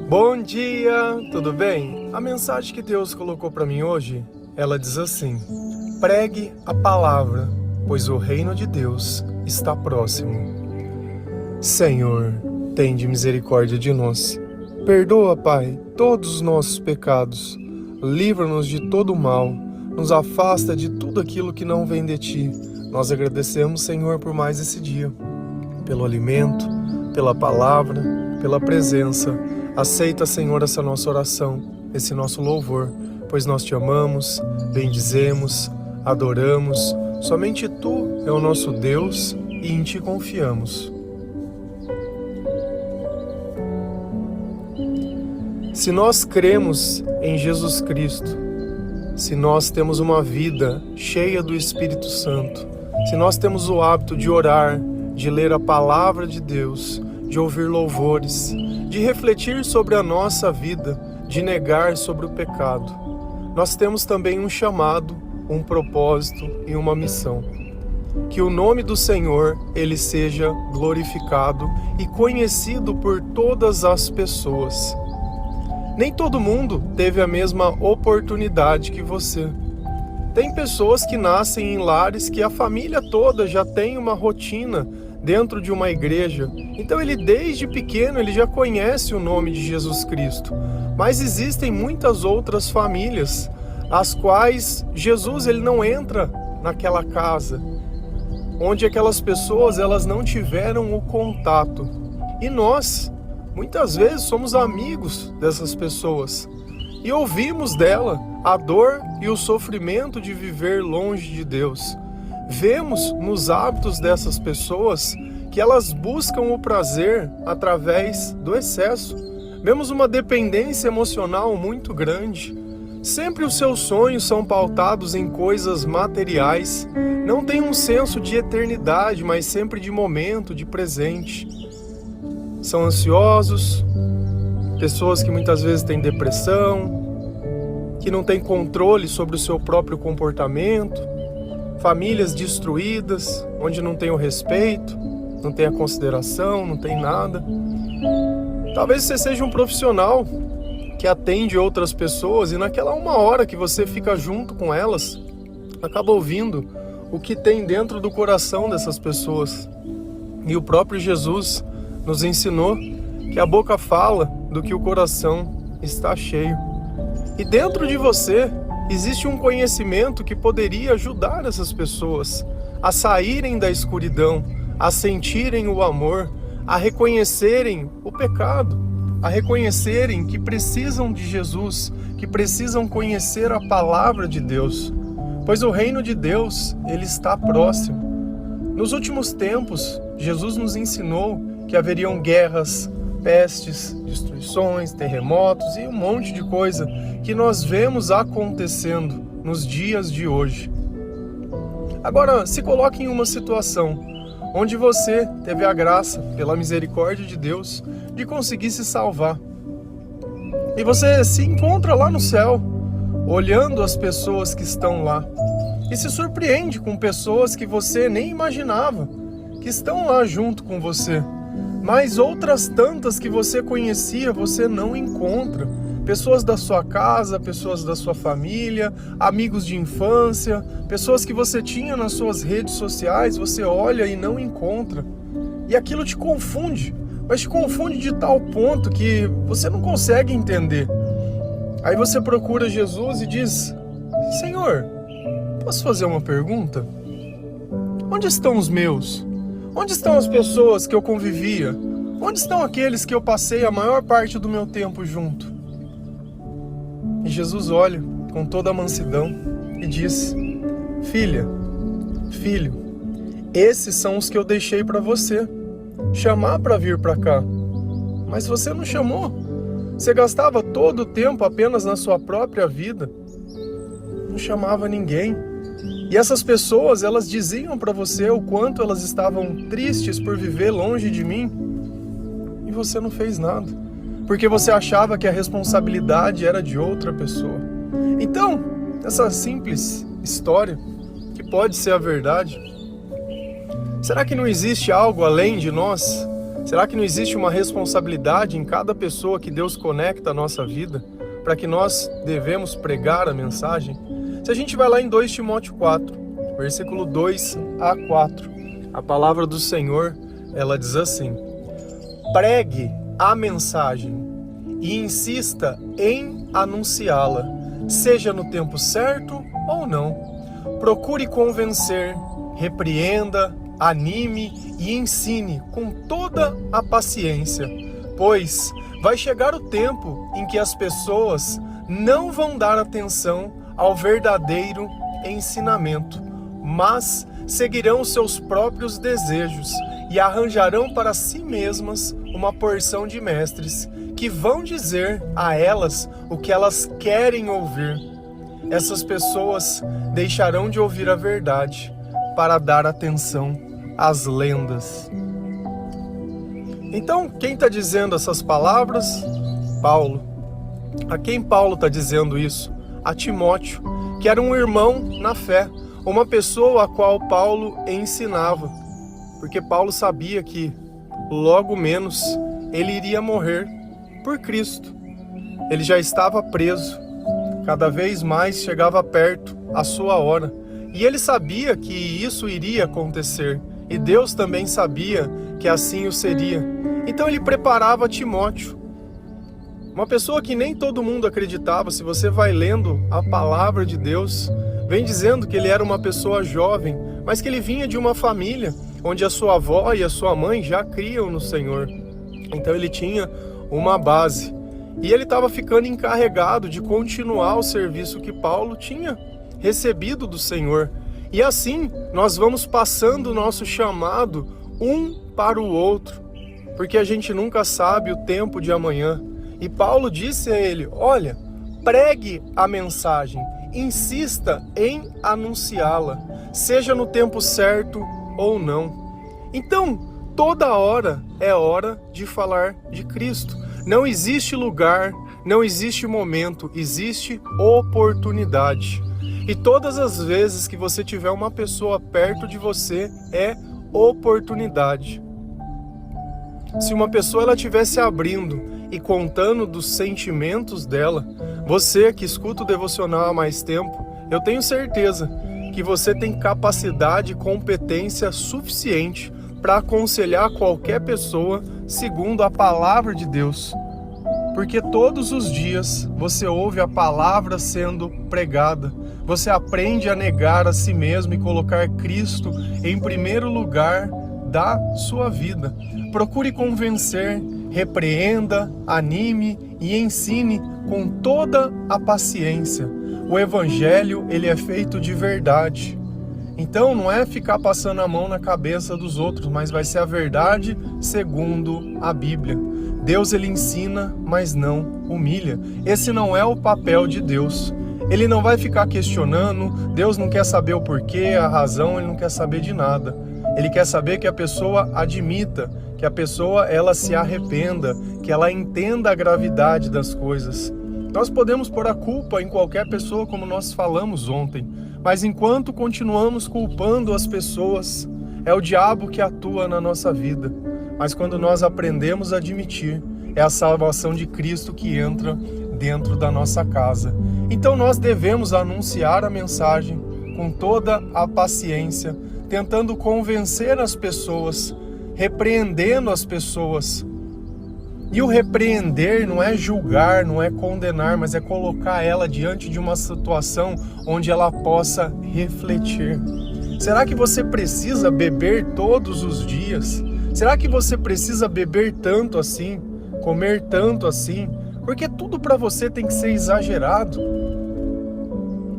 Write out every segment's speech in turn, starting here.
Bom dia, tudo bem? A mensagem que Deus colocou para mim hoje, ela diz assim: pregue a palavra, pois o reino de Deus está próximo. Senhor, tende misericórdia de nós. Perdoa, Pai, todos os nossos pecados. Livra-nos de todo o mal. Nos afasta de tudo aquilo que não vem de Ti. Nós agradecemos, Senhor, por mais esse dia. Pelo alimento, pela palavra, pela presença. Aceita, Senhor, essa nossa oração, esse nosso louvor, pois nós Te amamos, bendizemos, adoramos. Somente Tu é o nosso Deus e em Ti confiamos. Se nós cremos em Jesus Cristo, se nós temos uma vida cheia do Espírito Santo, se nós temos o hábito de orar, de ler a palavra de Deus, de ouvir louvores, de refletir sobre a nossa vida, de negar sobre o pecado, nós temos também um chamado, um propósito e uma missão. Que o nome do Senhor, Ele seja glorificado e conhecido por todas as pessoas. Nem todo mundo teve a mesma oportunidade que você. Tem pessoas que nascem em lares que a família toda já tem uma rotina dentro de uma igreja. Então ele desde pequeno ele já conhece o nome de Jesus Cristo. Mas existem muitas outras famílias as quais Jesus ele não entra naquela casa, onde aquelas pessoas elas não tiveram o contato. E nós, muitas vezes, somos amigos dessas pessoas e ouvimos dela a dor e o sofrimento de viver longe de Deus. Vemos nos hábitos dessas pessoas que elas buscam o prazer através do excesso. Vemos uma dependência emocional muito grande. Sempre os seus sonhos são pautados em coisas materiais. Não tem um senso de eternidade, mas sempre de momento, de presente. São ansiosos, pessoas que muitas vezes têm depressão, que não têm controle sobre o seu próprio comportamento, famílias destruídas, onde não tem o respeito, não tem a consideração, não tem nada. Talvez você seja um profissional que atende outras pessoas e naquela uma hora que você fica junto com elas, acaba ouvindo o que tem dentro do coração dessas pessoas. E o próprio Jesus nos ensinou que a boca fala do que o coração está cheio. E dentro de você existe um conhecimento que poderia ajudar essas pessoas a saírem da escuridão, a sentirem o amor, a reconhecerem o pecado, a reconhecerem que precisam de Jesus, que precisam conhecer a palavra de Deus, pois o reino de Deus, ele está próximo. Nos últimos tempos, Jesus nos ensinou que haveriam guerras, pestes, destruições, terremotos e um monte de coisa que nós vemos acontecendo nos dias de hoje. Agora, se coloque em uma situação onde você teve a graça, pela misericórdia de Deus, de conseguir se salvar. E você se encontra lá no céu, olhando as pessoas que estão lá, e se surpreende com pessoas que você nem imaginava, que estão lá junto com você. Mas outras tantas que você conhecia, você não encontra. Pessoas da sua casa, pessoas da sua família, amigos de infância, pessoas que você tinha nas suas redes sociais, você olha e não encontra. E aquilo te confunde, mas te confunde de tal ponto que você não consegue entender. Aí você procura Jesus e diz: Senhor, posso fazer uma pergunta? Onde estão os meus? Onde estão as pessoas que eu convivia? Onde estão aqueles que eu passei a maior parte do meu tempo junto? E Jesus olha com toda a mansidão e diz: filha, filho, esses são os que eu deixei para você chamar para vir para cá. Mas você não chamou. Você gastava todo o tempo apenas na sua própria vida. Não chamava ninguém. E essas pessoas, elas diziam para você o quanto elas estavam tristes por viver longe de mim. E você não fez nada, porque você achava que a responsabilidade era de outra pessoa. Então, essa simples história, que pode ser a verdade, será que não existe algo além de nós? Será que não existe uma responsabilidade em cada pessoa que Deus conecta à nossa vida para que nós devemos pregar a mensagem? Se a gente vai lá em 2 Timóteo 4, versículo 2 a 4, a palavra do Senhor, ela diz assim: pregue a mensagem e insista em anunciá-la, seja no tempo certo ou não. Procure convencer, repreenda, anime e ensine com toda a paciência, pois vai chegar o tempo em que as pessoas não vão dar atenção ao verdadeiro ensinamento, mas seguirão seus próprios desejos e arranjarão para si mesmas uma porção de mestres que vão dizer a elas o que elas querem ouvir. Essas pessoas deixarão de ouvir a verdade para dar atenção às lendas. Então, quem está dizendo essas palavras? Paulo. A quem Paulo está dizendo isso? A Timóteo, que era um irmão na fé, uma pessoa a qual Paulo ensinava, porque Paulo sabia que logo menos ele iria morrer por Cristo. Ele já estava preso, cada vez mais chegava perto a sua hora, e ele sabia que isso iria acontecer, e Deus também sabia que assim o seria. Então ele preparava Timóteo, uma pessoa que nem todo mundo acreditava. Se você vai lendo a palavra de Deus, vem dizendo que ele era uma pessoa jovem, mas que ele vinha de uma família onde a sua avó e a sua mãe já criam no Senhor. Então ele tinha uma base. E ele estava ficando encarregado de continuar o serviço que Paulo tinha recebido do Senhor. E assim nós vamos passando o nosso chamado um para o outro, porque a gente nunca sabe o tempo de amanhã. E Paulo disse a ele: olha, pregue a mensagem, insista em anunciá-la, seja no tempo certo ou não. Então, toda hora é hora de falar de Cristo. Não existe lugar, não existe momento, existe oportunidade. E todas as vezes que você tiver uma pessoa perto de você, é oportunidade. Se uma pessoa ela estiver se abrindo e contando dos sentimentos dela, você que escuta o devocional há mais tempo, eu tenho certeza que você tem capacidade e competência suficiente para aconselhar qualquer pessoa segundo a palavra de Deus. Porque todos os dias você ouve a palavra sendo pregada, você aprende a negar a si mesmo e colocar Cristo em primeiro lugar da sua vida. Procure convencer, repreenda, anime e ensine com toda a paciência. O evangelho, ele é feito de verdade. Então não é ficar passando a mão na cabeça dos outros, mas vai ser a verdade segundo a Bíblia. Deus, ele ensina, mas não humilha. Esse não é o papel de Deus. Ele não vai ficar questionando, Deus não quer saber o porquê, a razão, ele não quer saber de nada. Ele quer saber que a pessoa admita, que a pessoa ela se arrependa, que ela entenda a gravidade das coisas. Nós podemos pôr a culpa em qualquer pessoa, como nós falamos ontem, mas enquanto continuamos culpando as pessoas, é o diabo que atua na nossa vida. Mas quando nós aprendemos a admitir, é a salvação de Cristo que entra dentro da nossa casa. Então nós devemos anunciar a mensagem com toda a paciência, tentando convencer as pessoas, repreendendo as pessoas. E o repreender não é julgar, não é condenar, mas é colocar ela diante de uma situação onde ela possa refletir. Será que você precisa beber todos os dias? Será que você precisa beber tanto assim, comer tanto assim? Porque tudo para você tem que ser exagerado.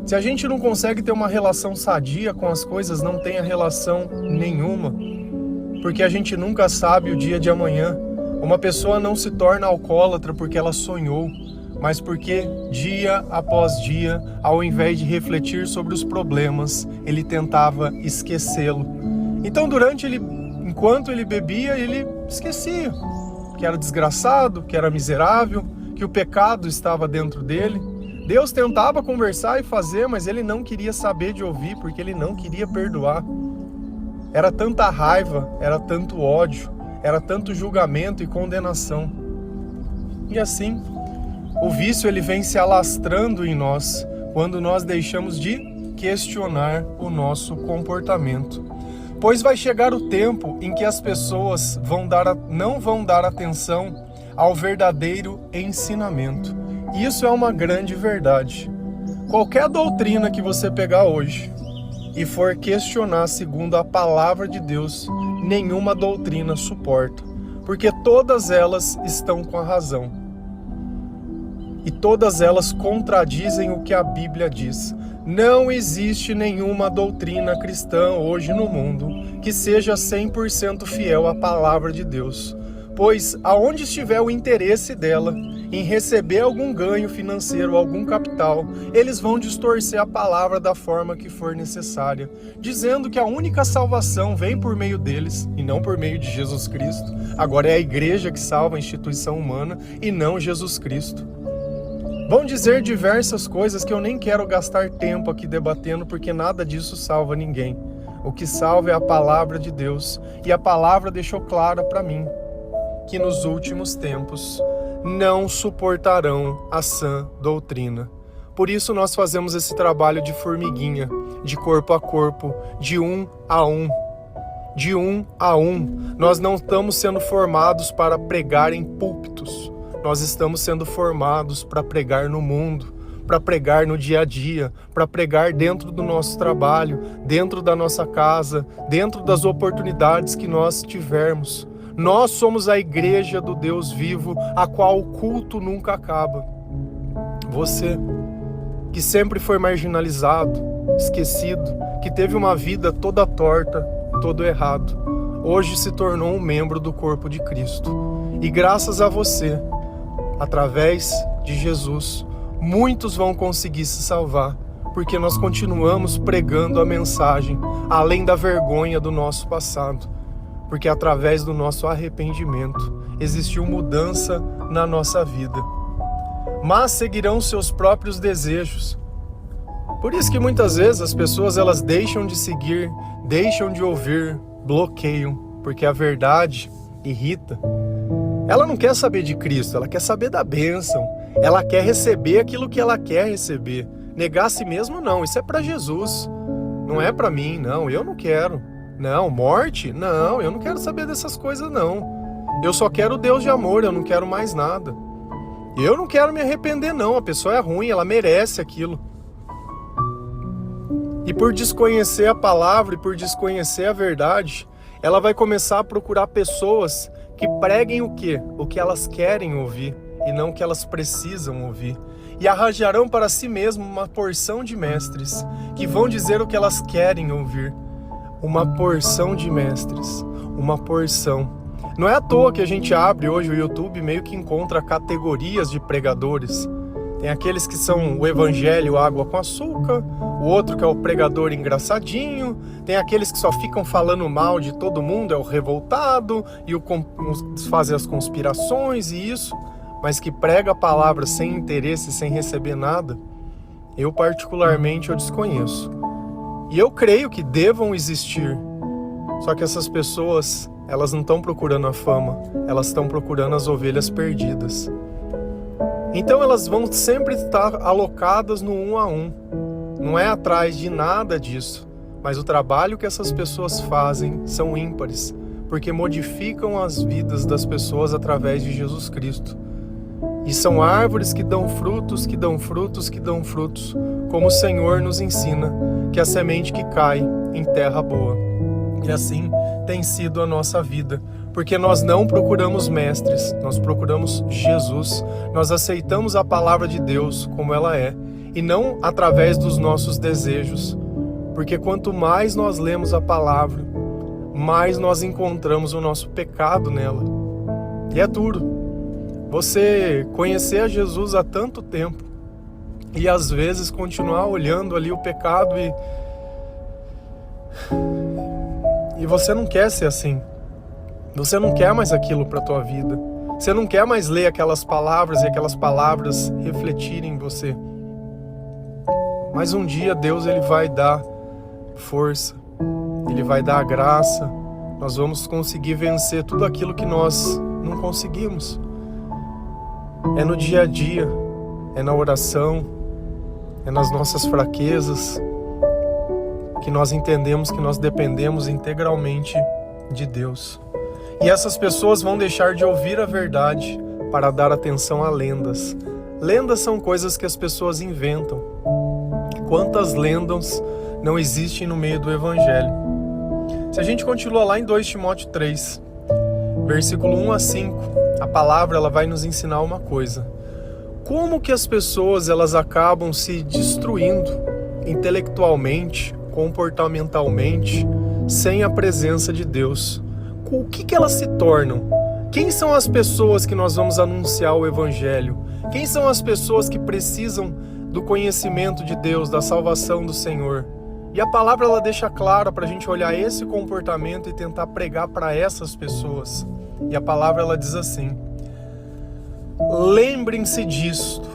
Se a gente não consegue ter uma relação sadia com as coisas, não tenha relação nenhuma. Porque a gente nunca sabe o dia de amanhã. Uma pessoa não se torna alcoólatra porque ela sonhou, mas porque dia após dia, ao invés de refletir sobre os problemas, ele tentava esquecê-lo. Então, enquanto ele bebia, ele esquecia que era desgraçado, que era miserável, que o pecado estava dentro dele. Deus tentava conversar e fazer, mas ele não queria saber de ouvir, porque ele não queria perdoar. Era tanta raiva, era tanto ódio, era tanto julgamento e condenação. E assim, o vício ele vem se alastrando em nós quando nós deixamos de questionar o nosso comportamento. Pois vai chegar o tempo em que as pessoas não vão dar atenção ao verdadeiro ensinamento. Isso é uma grande verdade. Qualquer doutrina que você pegar hoje e for questionar segundo a palavra de Deus, nenhuma doutrina suporta, porque todas elas estão com a razão. E todas elas contradizem o que a Bíblia diz. Não existe nenhuma doutrina cristã hoje no mundo que seja 100% fiel à palavra de Deus. Pois aonde estiver o interesse dela em receber algum ganho financeiro, algum capital, eles vão distorcer a palavra da forma que for necessária, dizendo que a única salvação vem por meio deles e não por meio de Jesus Cristo. Agora é a igreja que salva a instituição humana e não Jesus Cristo. Vão dizer diversas coisas que eu nem quero gastar tempo aqui debatendo, porque nada disso salva ninguém. O que salva é a palavra de Deus, e a palavra deixou clara para mim que nos últimos tempos não suportarão a sã doutrina. Por isso nós fazemos esse trabalho de formiguinha, de corpo a corpo, de um a um. De um a um. Nós não estamos sendo formados para pregar em púlpitos. Nós estamos sendo formados para pregar no mundo, para pregar no dia a dia, para pregar dentro do nosso trabalho, dentro da nossa casa, dentro das oportunidades que nós tivermos. Nós somos a igreja do Deus vivo, a qual o culto nunca acaba. Você, que sempre foi marginalizado, esquecido, que teve uma vida toda torta, todo errado, hoje se tornou um membro do corpo de Cristo. E graças a você, através de Jesus, muitos vão conseguir se salvar, porque nós continuamos pregando a mensagem, além da vergonha do nosso passado, porque através do nosso arrependimento existiu mudança na nossa vida. Mas seguirão seus próprios desejos. Por isso que muitas vezes as pessoas elas deixam de seguir, deixam de ouvir, bloqueiam, porque a verdade irrita. Ela não quer saber de Cristo, ela quer saber da bênção. Ela quer receber aquilo que ela quer receber. Negar a si mesmo, não. Isso é para Jesus. Não é para mim, não. Eu não quero. Não, morte? Não, eu não quero saber dessas coisas, não. Eu só quero Deus de amor, eu não quero mais nada. Eu não quero me arrepender, não. A pessoa é ruim, ela merece aquilo. E por desconhecer a palavra e por desconhecer a verdade, ela vai começar a procurar pessoas que preguem o quê? O que elas querem ouvir e não o que elas precisam ouvir. E arranjarão para si mesmo uma porção de mestres que vão dizer o que elas querem ouvir. Uma porção de mestres, uma porção. Não é à toa que a gente abre hoje o YouTube meio que encontra categorias de pregadores. Tem aqueles que são o evangelho água com açúcar, o outro que é o pregador engraçadinho, tem aqueles que só ficam falando mal de todo mundo, é o revoltado, e os fazem as conspirações e isso, mas que prega a palavra sem interesse, sem receber nada, eu particularmente eu desconheço. E eu creio que devam existir, só que essas pessoas, elas não estão procurando a fama, elas estão procurando as ovelhas perdidas. Então elas vão sempre estar alocadas no um a um. Não é atrás de nada disso, mas o trabalho que essas pessoas fazem são ímpares, porque modificam as vidas das pessoas através de Jesus Cristo. E são árvores que dão frutos, que dão frutos, que dão frutos, como o Senhor nos ensina, que a semente que cai em terra boa. E assim tem sido a nossa vida, porque nós não procuramos mestres, nós procuramos Jesus, nós aceitamos a palavra de Deus como ela é, e não através dos nossos desejos, porque quanto mais nós lemos a palavra, mais nós encontramos o nosso pecado nela. E é duro você conhecer a Jesus há tanto tempo e às vezes continuar olhando ali o pecado e você não quer ser assim. Você não quer mais aquilo para a tua vida. Você não quer mais ler aquelas palavras e aquelas palavras refletirem em você. Mas um dia Deus ele vai dar força, Ele vai dar a graça nós vamos conseguir vencer tudo aquilo que nós não conseguimos. É no dia a dia, é na oração, é nas nossas fraquezas, que nós entendemos que nós dependemos integralmente de Deus. E essas pessoas vão deixar de ouvir a verdade para dar atenção a lendas. Lendas são coisas que as pessoas inventam. Quantas lendas não existem no meio do Evangelho? Se a gente continua lá em 2 Timóteo 3, versículo 1 a 5, a palavra ela vai nos ensinar uma coisa. Como que as pessoas elas acabam se destruindo intelectualmente, comportamentalmente, sem a presença de Deus? O que elas se tornam? Quem são as pessoas que nós vamos anunciar o Evangelho? Quem são as pessoas que precisam do conhecimento de Deus, da salvação do Senhor? E a palavra ela deixa clara para a gente olhar esse comportamento e tentar pregar para essas pessoas. E a palavra ela diz assim: lembrem-se disto,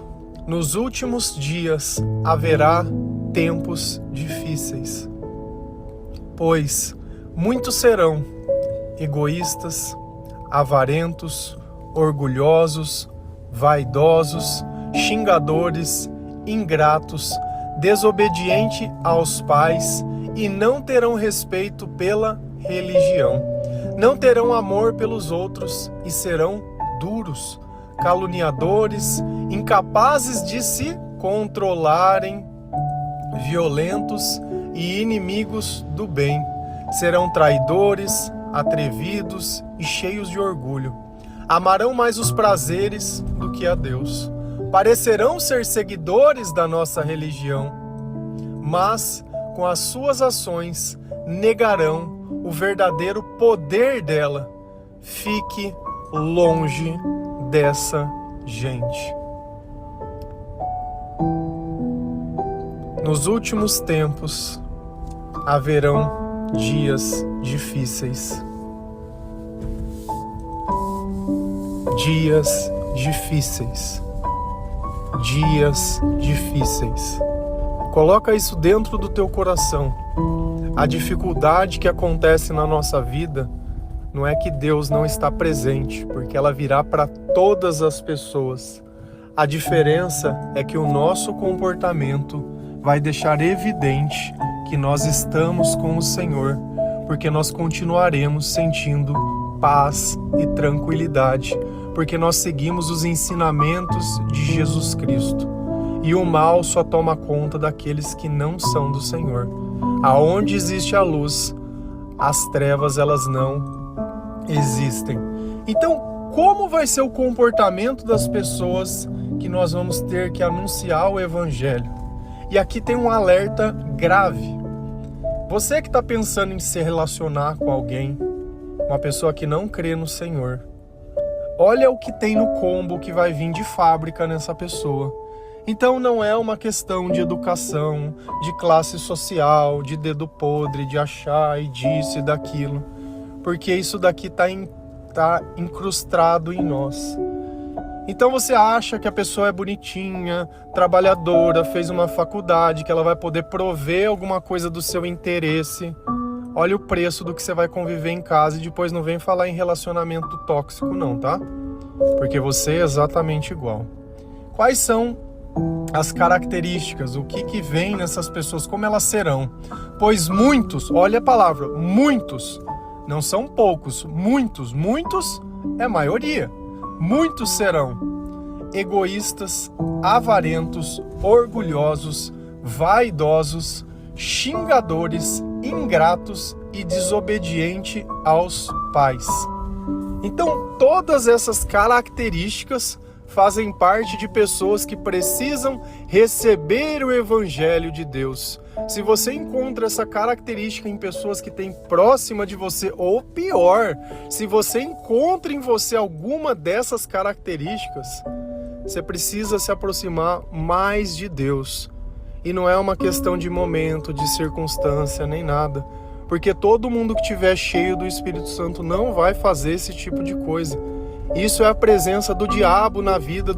nos últimos dias haverá tempos difíceis, pois muitos serão egoístas, avarentos, orgulhosos, vaidosos, xingadores, ingratos, desobedientes aos pais e não terão respeito pela religião. Não terão amor pelos outros e serão duros, caluniadores, incapazes de se controlarem, violentos e inimigos do bem. Serão traidores, atrevidos e cheios de orgulho. Amarão mais os prazeres do que a Deus. Parecerão ser seguidores da nossa religião, mas com as suas ações negarão o verdadeiro poder dela. Fique longe dessa gente. Nos últimos tempos haverão dias difíceis. Dias difíceis. Dias difíceis. Coloca isso dentro do teu coração. A dificuldade que acontece na nossa vida não é que Deus não está presente, porque ela virá para todas as pessoas. A diferença é que o nosso comportamento vai deixar evidente que nós estamos com o Senhor, porque nós continuaremos sentindo paz e tranquilidade, porque nós seguimos os ensinamentos de Jesus Cristo. E o mal só toma conta daqueles que não são do Senhor. Aonde existe a luz, as trevas elas não existem. Então, como vai ser o comportamento das pessoas que nós vamos ter que anunciar o Evangelho? E aqui tem um alerta grave. Você que está pensando em se relacionar com alguém, uma pessoa que não crê no Senhor, olha o que tem no combo que vai vir de fábrica nessa pessoa. Então não é uma questão de educação, de classe social, de dedo podre, de achar e disso e daquilo, porque isso daqui está incrustado em nós. Então você acha que a pessoa é bonitinha, trabalhadora, fez uma faculdade, que ela vai poder prover alguma coisa do seu interesse. Olha o preço do que você vai conviver em casa e depois não vem falar em relacionamento tóxico não, tá? Porque você é exatamente igual. Quais são as características, o que vem nessas pessoas, como elas serão? Pois muitos, olha a palavra, muitos, não são poucos, muitos é maioria. Muitos serão egoístas, avarentos, orgulhosos, vaidosos, xingadores, ingratos e desobedientes aos pais. Então, todas essas características fazem parte de pessoas que precisam receber o Evangelho de Deus. Se você encontra essa característica em pessoas que têm próxima de você, ou pior, se você encontra em você alguma dessas características, você precisa se aproximar mais de Deus. E não é uma questão de momento, de circunstância, nem nada. Porque todo mundo que estiver cheio do Espírito Santo não vai fazer esse tipo de coisa. Isso é a presença do diabo na vida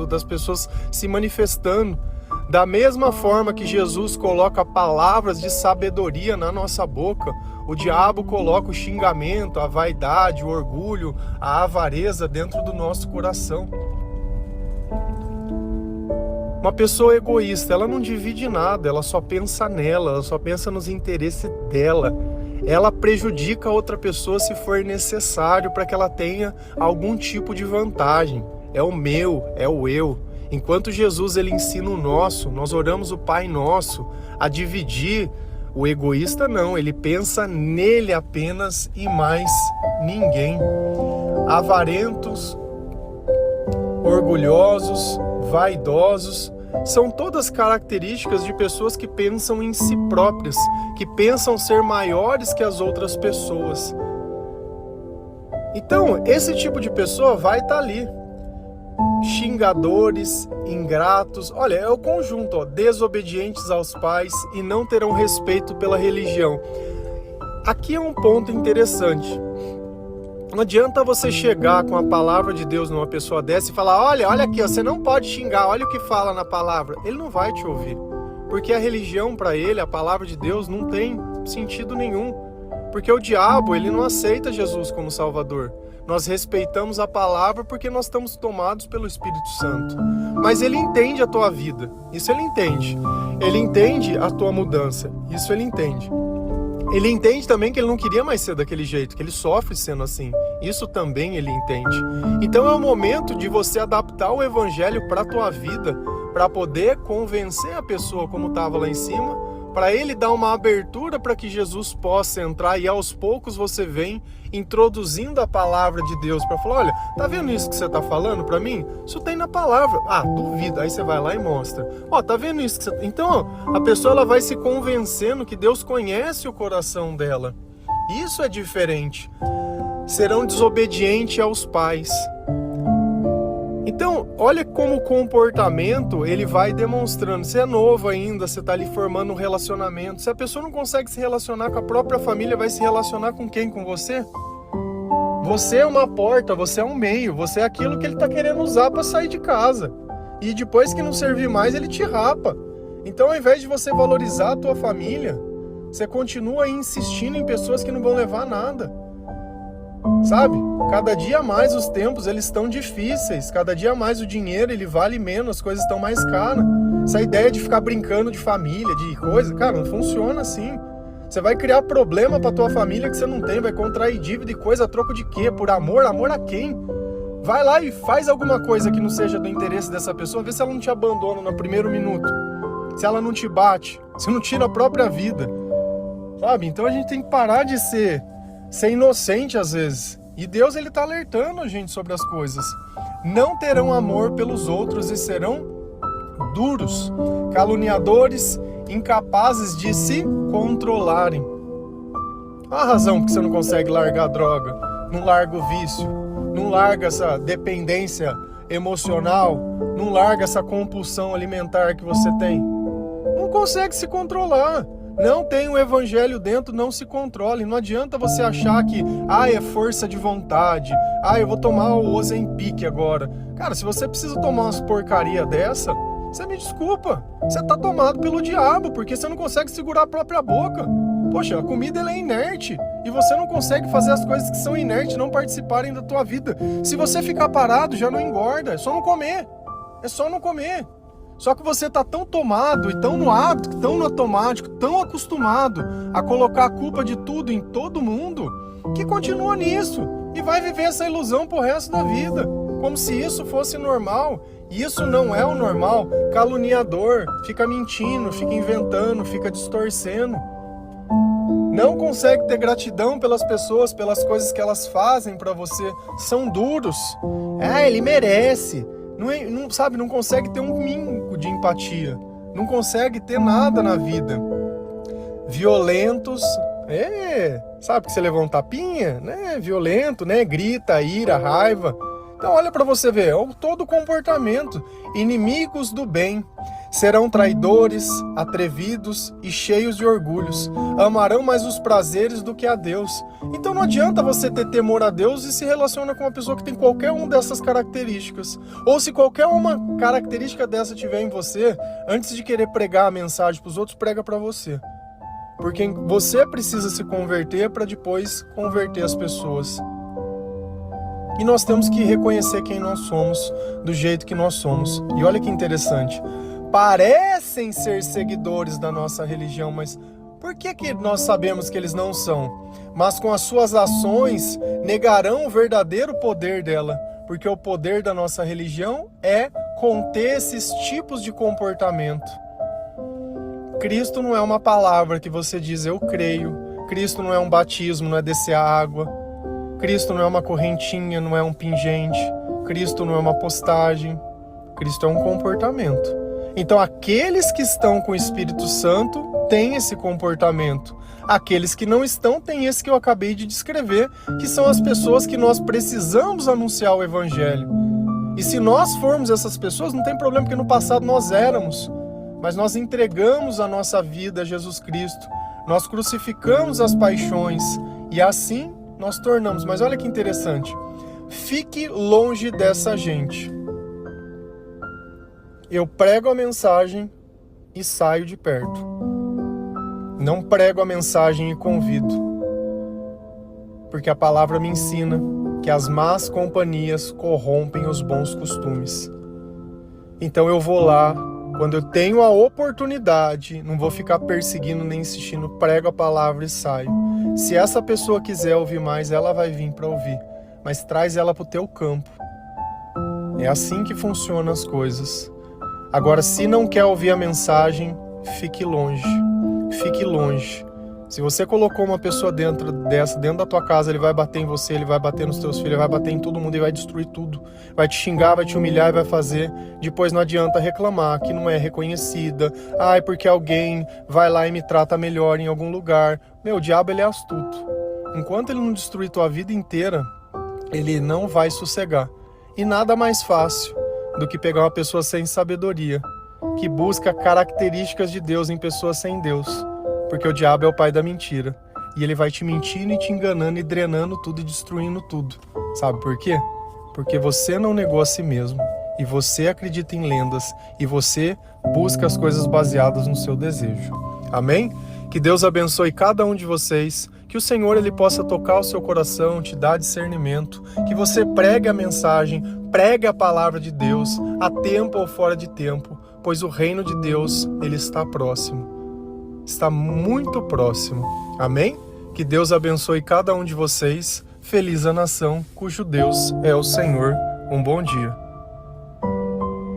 das pessoas se manifestando. Da mesma forma que Jesus coloca palavras de sabedoria na nossa boca, o diabo coloca o xingamento, a vaidade, o orgulho, a avareza dentro do nosso coração. Uma pessoa egoísta, ela não divide nada, ela só pensa nela, ela só pensa nos interesses dela. Ela prejudica a outra pessoa se for necessário para que ela tenha algum tipo de vantagem. É o meu, é o eu. Enquanto Jesus ele ensina o nosso, nós oramos o Pai Nosso a dividir. O egoísta não, ele pensa nele apenas e mais ninguém. Avarentos, orgulhosos, vaidosos, são todas características de pessoas que pensam em si próprias, que pensam ser maiores que as outras pessoas. Então, esse tipo de pessoa vai estar ali. Xingadores, ingratos, olha, é o conjunto, desobedientes aos pais e não terão respeito pela religião. Aqui é um ponto interessante. Não adianta você chegar com a palavra de Deus numa pessoa dessa e falar, olha aqui, você não pode xingar, olha o que fala na palavra. Ele não vai te ouvir, porque a religião para ele, a palavra de Deus, não tem sentido nenhum. Porque o diabo, ele não aceita Jesus como Salvador. Nós respeitamos a palavra porque nós estamos tomados pelo Espírito Santo. Mas ele entende a tua vida, isso ele entende. Ele entende a tua mudança, isso ele entende. Ele entende também que ele não queria mais ser daquele jeito, que ele sofre sendo assim. Isso também ele entende. Então é o momento de você adaptar o evangelho para a tua vida, para poder convencer a pessoa como estava lá em cima, para ele dar uma abertura para que Jesus possa entrar e aos poucos você vem introduzindo a palavra de Deus para falar, olha, tá vendo isso que você tá falando para mim? Isso tem na palavra. Ah, duvido. Aí você vai lá e mostra. Ó, tá vendo isso que você... Então, a pessoa ela vai se convencendo que Deus conhece o coração dela. Isso é diferente. Serão desobedientes aos pais. Então, olha como o comportamento ele vai demonstrando. Você é novo ainda, você está ali formando um relacionamento. Se a pessoa não consegue se relacionar com a própria família, vai se relacionar com quem? Com você? Você é uma porta, você é um meio, você é aquilo que ele está querendo usar para sair de casa. E depois que não servir mais, ele te rapa. Então, ao invés de você valorizar a tua família, você continua insistindo em pessoas que não vão levar a nada. Sabe? Cada dia mais os tempos eles estão difíceis, cada dia mais o dinheiro ele vale menos, as coisas estão mais caras. Essa ideia de ficar brincando de família, de coisa, cara, não funciona assim. Você vai criar problema pra tua família que você não tem, vai contrair dívida e coisa a troco de quê? Por amor? Amor a quem? Vai lá e faz alguma coisa que não seja do interesse dessa pessoa, vê se ela não te abandona no primeiro minuto, se ela não te bate, se não tira a própria vida, sabe? Então a gente tem que parar de ser inocente às vezes. E Deus ele está alertando a gente sobre as coisas. Não terão amor pelos outros e serão duros, caluniadores, incapazes de se controlarem. Qual a razão porque você não consegue largar a droga, não larga o vício, não larga essa dependência emocional, não larga essa compulsão alimentar que você tem? Não consegue se controlar. Não tem o evangelho dentro, não se controle. Não adianta você achar que é força de vontade. Eu vou tomar o Ozempic agora. Cara, se você precisa tomar umas porcaria dessa, você me desculpa. Você tá tomado pelo diabo, porque você não consegue segurar a própria boca. Poxa, a comida ela é inerte. E você não consegue fazer as coisas que são inertes não participarem da tua vida. Se você ficar parado, já não engorda. É só não comer. É só não comer. Só que você está tão tomado e tão no hábito, tão no automático, tão acostumado a colocar a culpa de tudo em todo mundo, que continua nisso e vai viver essa ilusão pro resto da vida, como se isso fosse normal. E isso não é o normal. Caluniador, fica mentindo, fica inventando, fica distorcendo. Não consegue ter gratidão pelas pessoas, pelas coisas que elas fazem para você. São duros. Ele merece. Não, sabe, não consegue ter um mínimo de empatia, não consegue ter nada na vida. Violentos, sabe que você levou um tapinha, né? Violento, né? Grita, ira, raiva. Então olha para você ver, todo comportamento. Inimigos do bem, Serão traidores, atrevidos e cheios de orgulhos. Amarão mais os prazeres do que a Deus. Então não adianta você ter temor a Deus e se relaciona com uma pessoa que tem qualquer uma dessas características. Ou se qualquer uma característica dessa tiver em você, antes de querer pregar a mensagem para os outros, prega para você. Porque você precisa se converter para depois converter as pessoas. E nós temos que reconhecer quem nós somos, do jeito que nós somos. E olha que interessante. Parecem ser seguidores da nossa religião, mas por que nós sabemos que eles não são? Mas com as suas ações negarão o verdadeiro poder dela, porque o poder da nossa religião é conter esses tipos de comportamento. Cristo não é uma palavra que você diz eu creio, Cristo não é um batismo, não é descer a água, Cristo não é uma correntinha, não é um pingente, Cristo não é uma postagem, Cristo é um comportamento. Então, aqueles que estão com o Espírito Santo têm esse comportamento. Aqueles que não estão têm esse que eu acabei de descrever, que são as pessoas que nós precisamos anunciar o Evangelho. E se nós formos essas pessoas, não tem problema, porque no passado nós éramos. Mas nós entregamos a nossa vida a Jesus Cristo. Nós crucificamos as paixões. E assim nós tornamos. Mas olha que interessante. Fique longe dessa gente. Eu prego a mensagem e saio de perto. Não prego a mensagem e convido. Porque a palavra me ensina que as más companhias corrompem os bons costumes. Então eu vou lá, quando eu tenho a oportunidade, não vou ficar perseguindo nem insistindo, prego a palavra e saio. Se essa pessoa quiser ouvir mais, ela vai vir para ouvir. Mas traz ela para o teu campo. É assim que funcionam as coisas. Agora, se não quer ouvir a mensagem, fique longe. Fique longe. Se você colocou uma pessoa dentro da tua casa, ele vai bater em você, ele vai bater nos teus filhos, ele vai bater em todo mundo e vai destruir tudo. Vai te xingar, vai te humilhar e vai fazer. Depois não adianta reclamar que não é reconhecida. Ai, porque alguém vai lá e me trata melhor em algum lugar. Meu, o diabo, ele é astuto. Enquanto ele não destruir tua vida inteira, ele não vai sossegar. E nada mais fácil do que pegar uma pessoa sem sabedoria, que busca características de Deus em pessoas sem Deus, porque o diabo é o pai da mentira, e ele vai te mentindo e te enganando e drenando tudo e destruindo tudo. Sabe por quê? Porque você não negou a si mesmo, e você acredita em lendas, e você busca as coisas baseadas no seu desejo. Amém? Que Deus abençoe cada um de vocês, que o Senhor ele possa tocar o seu coração, te dar discernimento, que você pregue a mensagem, pregue a palavra de Deus, a tempo ou fora de tempo, pois o reino de Deus ele está próximo, está muito próximo. Amém? Que Deus abençoe cada um de vocês, feliz a nação cujo Deus é o Senhor. Um bom dia.